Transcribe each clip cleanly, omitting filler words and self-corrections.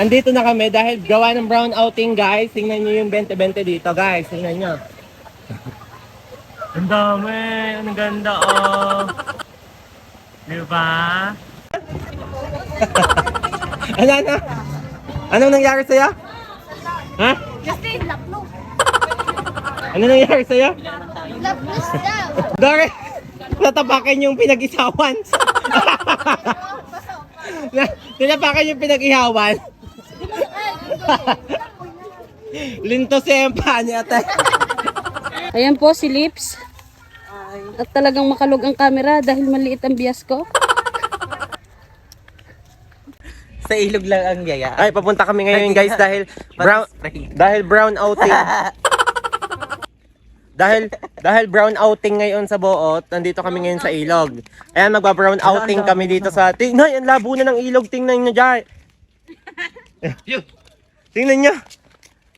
Andito na kami dahil gawa ng brown outing, guys. Tingnan nyo yung 20-20 dito, guys. Tingnan nyo. Ang dami. Ang ganda, oh. Diba? Ano na? Anong nangyari sa'yo? Ha? Justin, laplo. Ano nangyari sa'yo? Laplos daw. Dore, natapakan yung pinag-isawan. Tinapakan yung pinag-ihawan. Linto siya yung paa niya, ate. Ayan po si Lips. At talagang makalog ang camera dahil maliit ang bias ko. Sa ilog lang ang yaya. Ay, papunta kami ngayon, guys, dahil brown outing. Dahil brown outing ngayon sa Boot, nandito kami ngayon sa ilog. Ayan, magba-brown outing kami dito sa... Tingnan, ang labo na ng ilog, tingnan nyo dyan. Tingnan nyo.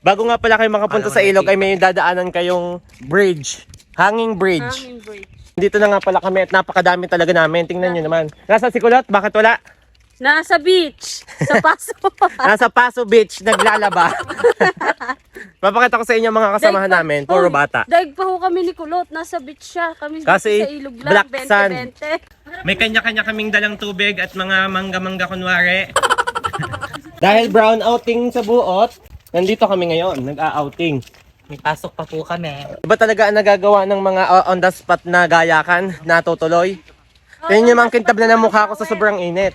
Bago nga pala kayo makapunta sa ilog, ay may dadaanan kayong bridge. Hanging bridge. Dito na nga pala kami at napakadami talaga namin. Tingnan nyo naman. Nasa si Kulot? Bakit wala? Nasa beach. Sa Paso. Nasa Paso Beach, naglalaba. Papakita ko sa inyo mga kasamahan namin, puro bata. Daig pa ho kami ni Kulot. Nasa beach siya. Kami Kasi sa ilog lang. black sand. 20-20. May kanya-kanya kaming dalang tubig at mga mangga-mangga kunwari. Dahil brown outing sa Buot, nandito kami ngayon, nag-a-outing. May pasok pa po kami. Iba talaga ang nagagawa ng mga on the spot na gayakan, natutuloy. Tingnan niyo mga kintab na ng mukha ko sa sobrang init.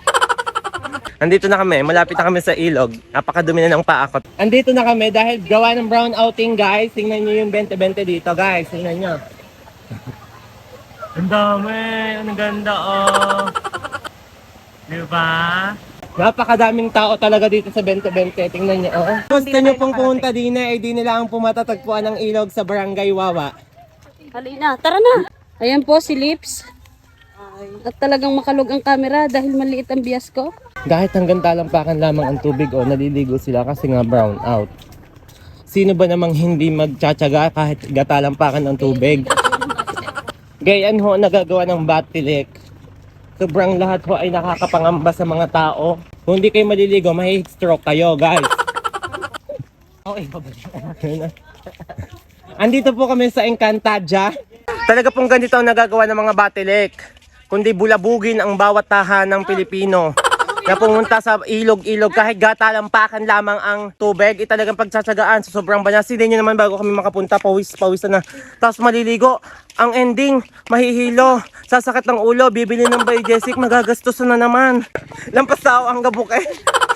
Andito na kami, malapit na kami sa ilog. Napakadumi na ng paa ko. Andito na kami dahil gawa ng brown outing, guys. Tingnan niyo yung 20-20 dito, guys. Tingnan niyo. Ang dami. Ang ganda, oh. Diba? Napakadaming tao talaga dito sa 20-20. Tingnan niyo, oh. Gusto niyo pong pumunta din eh, di nila ang pumatatagpuan ng ilog sa Barangay Wawa. Halina, tara na. Ayan po si Lips. At talagang makalog ang camera dahil maliit ang bias ko. Kahit hanggang talampakan lamang ang tubig, oh, naliligo sila kasi nga brown out. Sino ba namang hindi magtsatsaga kahit gatalampakan ng tubig? Gayan ho, nagagawa ng batilik. Sobrang lahat ho ay nakakapangamba sa mga tao. Kung hindi kayo maliligo, may stroke kayo, guys. Okay, babalik. Andito po kami sa Encantadia. Talaga pong ganito ang nagagawa ng mga batilik. Kundi bulabugin ang bawat tahanang Pilipino na pumunta sa ilog-ilog kahit gatalampakan lamang ang tubig, talagang pagtsatsagaan sa sobrang banal. Sinin nyo naman bago kami makapunta, pawis na. Tapos maliligo. Ang ending, mahihilo, sasakit ng ulo, bibili ng Biogesic, magagastos na naman. Lampas tao ang gabuke.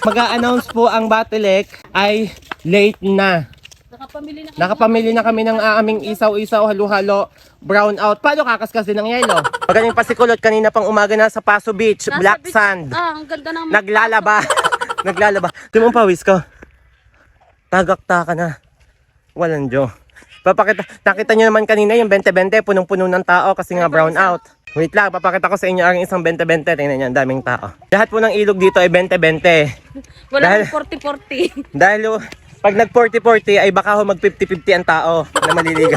Mag-a-announce po ang Batilik ay late na. Nakapamili na kami ng aming isaw-isaw, halo-halo, brown out. Paano kakaskasin ng yelo? Magaling pa si Kulot kanina pang umaga na sa Paso Beach, Nasa black beach. sand. Ang ganda ng Naglalaba. Naglalaba. Di mo pawis ko. Tagakta ka na. Walang Diyo. Nakita nyo naman kanina yung 20-20, punong-puno ng tao kasi nga brown out. Wait lang, papakita ko sa inyo ang isang 20-20. Tingnan nyo, ang daming tao. Lahat po ng ilog dito ay 20-20. Walang 40-40. Dahil pag nag 40-40 ay baka ho mag 50-50 ang tao na maliligo.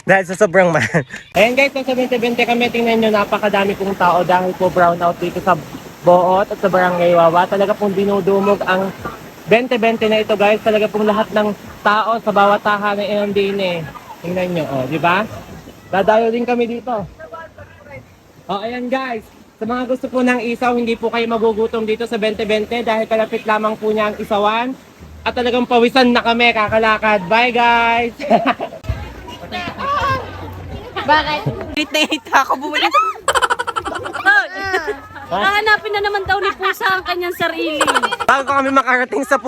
Dahil sa sobrang mahal. Ayan guys, nasa 20-20 kami. Tingnan nyo, napakadami pong tao dahil po brown out dito sa Boot at sa Barangay Wawa. Talaga pong dinudumog ang 20-20 na ito, guys. Talaga pong lahat ng tao sa bawat tahanan ng din eh. Tingnan nyo, oh, di ba? Dadayo din kami dito. Oh, ayan guys. Sa mga gusto po ng isaw, hindi po kayo magugutom dito sa 20-20 dahil kalapit lamang po niya ang isawan. At talagang pawisan na kami, kakalakad. Bye guys! Bakit? Late ako bumalik. Hahanapin na naman daw ni Pusa ang kanyang sarili. Bago kami makarating sa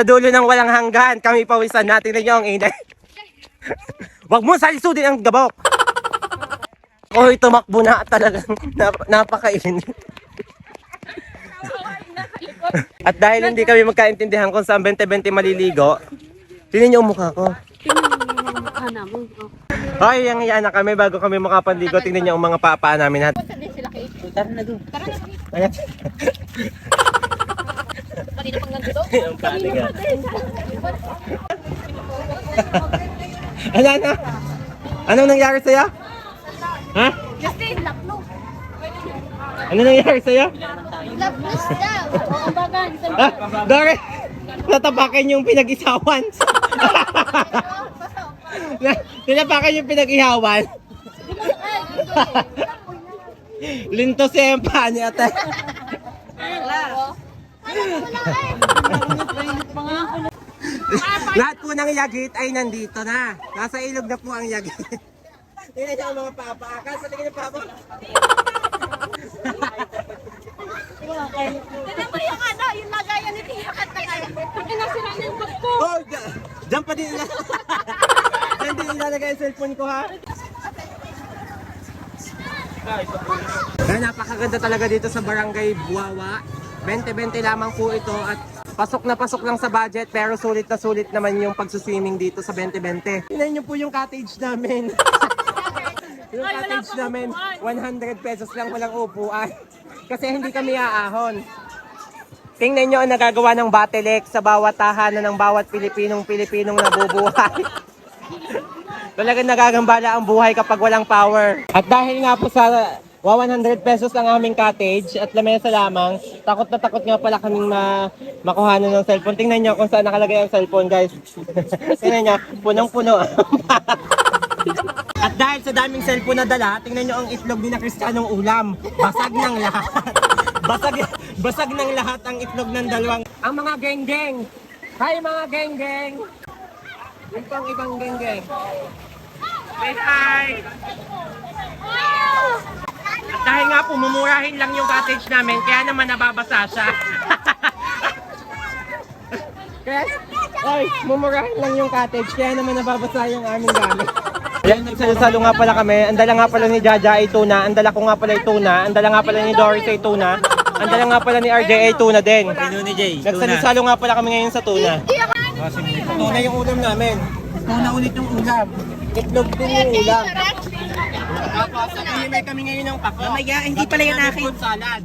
dulo ng walang hanggan, kami pawisan natin na yung inay. Wag mo salisudin ang gabok! Oy, tumakbo na talagang napakainit. At dahil hindi kami magkaintindihan kung saan 20-20 maliligo, tingnan niyo ang mukha ko. Tingnan mo yung mukha namin. Hoy, yang iyan na kami bago kami makapanligo. Tingnan niyo ang mga paa namin. Tara na doon. Ayan. Kanina pang nandito? Ang paniga. Ano na? Anong nangyari sa'yo? Ha? Justin, laplo. Ano nangyari sa'yo? Laplos daw. Ah, Dore! Natapakan yung pinag-isawan. Tinapakan yung pinag-ihawan. Linto siya yung paa ni ate. Lahat po ng yagit ay nandito na. Nasa ilog na po ang yagit. Tingnan niyo ang mga papaakas. Sa tingin ng papa. Tignan mo yung ano, yung lagayan ni Tia Kat na ngayon. Pinasira niya yung bag ko. Oh, dyan pa din ilalagay. Dyan din ilalagay yung cellphone ko ha. Kaya napakaganda talaga dito sa Barangay Buawa. 20-20 lamang po ito at pasok na pasok lang sa budget pero sulit na sulit naman yung pagsuswimming dito sa 20-20. Tingnan niyo po yung cottage namin. Yung cottage namin, 100 pesos lang walang upuan. Kasi hindi kami aahon. Tingnan nyo ang nagagawa ng Batelek sa bawat tahanan ng bawat Pilipinong nabubuhay. Talagang nagagambala ang buhay kapag walang power. At dahil nga po sa 100 pesos ang aming cottage at lamesa lamang, takot na takot nga pala kaming makuhanan ng cellphone. Tingnan nyo kung saan nakalagay ang cellphone, guys. Tingnan nyo, punong-puno. At dahil sa daming cellphone na dala, tingnan nyo ang itlog ni na Cristianong ulam. Basag ng lahat. Basag ng lahat ang itlog ng dalawang. Ang mga geng-geng. Hi mga geng-geng. Yung pang ibang geng-geng. Say hi. At dahil nga po, mumurahin lang yung cottage namin, kaya naman nababasa siya. Kaya, mumurahin lang yung cottage, kaya naman nababasa yung aming gamit. Ayan, nagsalo nga pala kami. Ang dala nga pala ni Jaja ay tuna. Ang dala ko nga pala ay tuna. Ang dala nga pala ni Doris ay tuna. Ang dala nga pala ni RJ ay tuna din. Pino ni Jay. Nagsalo nga pala kami ngayon sa tuna. Tuna yung ulam namin. Tuna ulit yung ulam. Itlog din yung ulam. Tapos, may kami ngayon ng pako. Mamaya, hindi pala yan akin. Salad.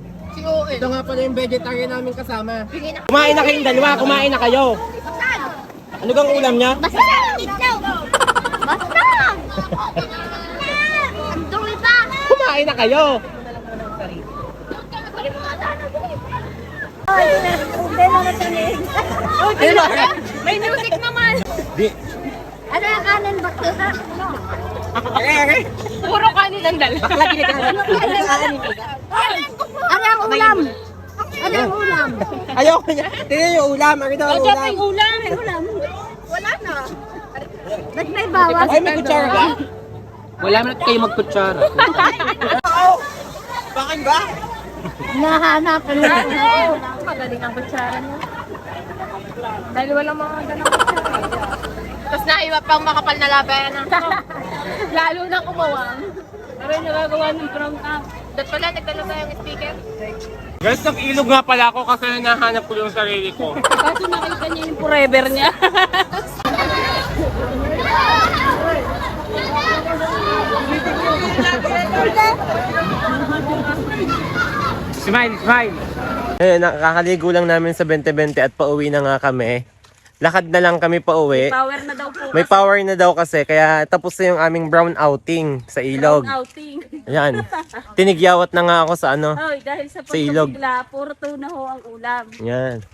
Ito nga pala yung vegetarian namin kasama. Kumain na kayong dalawa. Kumain na kayo. Ano bang ulam niya? Basta! Basta! Ang dumi pa! Kumain na kayo. May music naman! Di. Ano yung kanin ba? Okay. Puro kanin ang dala. Ano ang ulam? Ano ang ulam? Ayoko niya. Tingnan yung ulam. Ano daw ang ulam? ulam. May ulam. Wala na. Ba't may bawas? Ay, may kutsara ba? Wala na kayo magkutsara. Bakit ba? Nahanap ko na. Magaling ang kutsara niya. Dahil walang mga ganang kutsara. Tapos naiwa pang makapal na labayan. Lalo na kumawang. Pero yung nagagawa ng brown up. Dahil pala, nagdala ba yung speaker? Guys, nag-ilog nga pala ako kasi nahanap ko yung sarili ko. Kasi nakita niya yung forever niya. Smile, smile! Eh, nakakaligo lang namin sa 20-20 at pauwi na nga kami. Lakad na lang kami pauwi. Power na daw po. May power na daw kasi, kaya tapos na yung aming brown outing sa ilog. Outing. Ayan. Tinigyawat na nga ako sa ano. Hoy, dahil sa Sa ilog. pagkabigla, puro tuna ho ang ulam. Yan.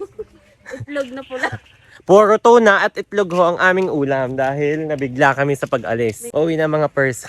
Itlog na pula. Puro tuna at itlog ho ang aming ulam dahil nabigla kami sa pag-alis. Uwi na mga pers.